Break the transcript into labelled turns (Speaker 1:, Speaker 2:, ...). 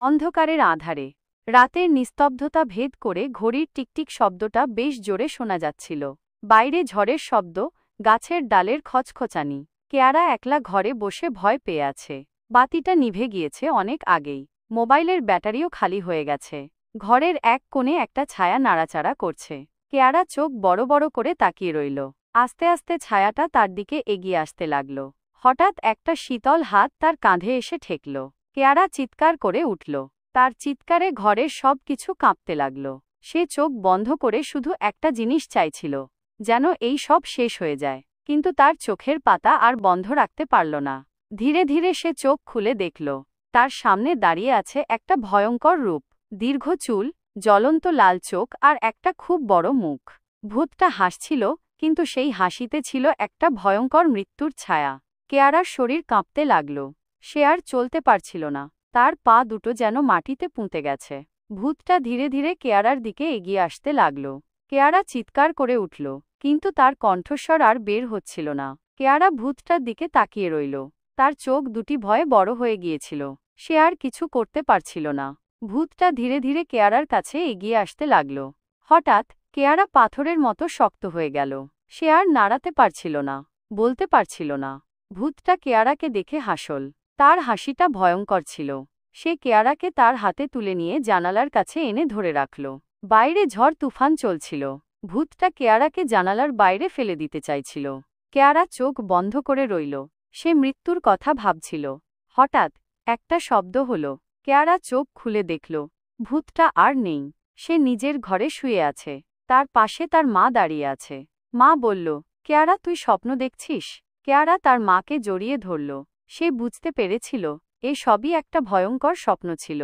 Speaker 1: অন্ধকারের আধারে রাতের নিস্তব্ধতা ভেদ করে ঘড়ির টিকটিক শব্দটা বেশ জোরে শোনা যাচ্ছিল। বাইরে ঝড়ের শব্দ, গাছের ডালের খচখচানি। কেয়ারা একলা ঘরে বসে ভয় পেয়ে আছে। বাতিটা নিভে গিয়েছে অনেক আগেই। মোবাইলের ব্যাটারিও খালি হয়ে গেছে। ঘরের এক কোণে একটা ছায়া নাড়াচাড়া করছে। কেয়ারা চোখ বড় বড় করে তাকিয়ে রইল। আস্তে আস্তে ছায়াটা তার দিকে এগিয়ে আসতে লাগল। হঠাৎ একটা শীতল হাত তার কাঁধে এসে ঠেকল। কেয়ারা চিৎকার করে উঠল। তার চিৎকারে ঘরের সব কিছু কাঁপতে লাগল। সে চোখ বন্ধ করে শুধু একটা জিনিস চাইছিল, যেন এই সব শেষ হয়ে যায়। কিন্তু তার চোখের পাতা আর বন্ধ রাখতে পারল না। ধীরে ধীরে সে চোখ খুলে দেখল, তার সামনে দাঁড়িয়ে আছে একটা ভয়ঙ্কর রূপ। দীর্ঘ চুল, জ্বলন্ত লাল চোখ আর একটা খুব বড় মুখ। ভূতটা হাসছিল, কিন্তু সেই হাসিতে ছিল একটা ভয়ঙ্কর মৃত্যুর ছায়া। কেয়ারার শরীর কাঁপতে লাগল। সে আর চলতে পারছিল না। তার পা দুটো যেন মাটিতে পুঁতে গেছে। ভূতটা ধীরে ধীরে কেয়ারার দিকে এগিয়ে আসতে লাগল। কেয়ারা চিৎকার করে উঠল, কিন্তু তার কণ্ঠস্বর আর বের হচ্ছিল না। কেয়ারা ভূতটার দিকে তাকিয়ে রইল। তার চোখ দুটি ভয়ে বড় হয়ে গিয়েছিল। সে আর কিছু করতে পারছিল না। ভূতটা ধীরে ধীরে কেয়ারার কাছে এগিয়ে আসতে লাগল। হঠাৎ কেয়ারা পাথরের মতো শক্ত হয়ে গেল। সে আর নাড়াতে পারছিল না, বলতে পারছিল না। ভূতটা কেয়ারাকে দেখে হাসল। তার হাসিটা ভয়ঙ্কর ছিল। সে কেয়ারাকে তার হাতে তুলে নিয়ে জানালার কাছে এনে ধরে রাখল। বাইরে ঝড় তুফান চলছিল। ভূতটা কেয়ারাকে জানালার বাইরে ফেলে দিতে চাইছিল। কেয়ারা চোখ বন্ধ করে রইল। সে মৃত্যুর কথা ভাবছিল। হঠাৎ একটা শব্দ হলো। কেয়ারা চোখ খুলে দেখল, ভূতটা আর নেই। সে নিজের ঘরে শুয়ে আছে। তার পাশে তার মা দাঁড়িয়ে আছে। মা বলল, কেয়ারা, তুই স্বপ্ন দেখছিস? কেয়ারা তার মাকে জড়িয়ে ধরল। সে বুঝতে পেরেছিল, এ সবই একটা ভয়ঙ্কর স্বপ্ন ছিল।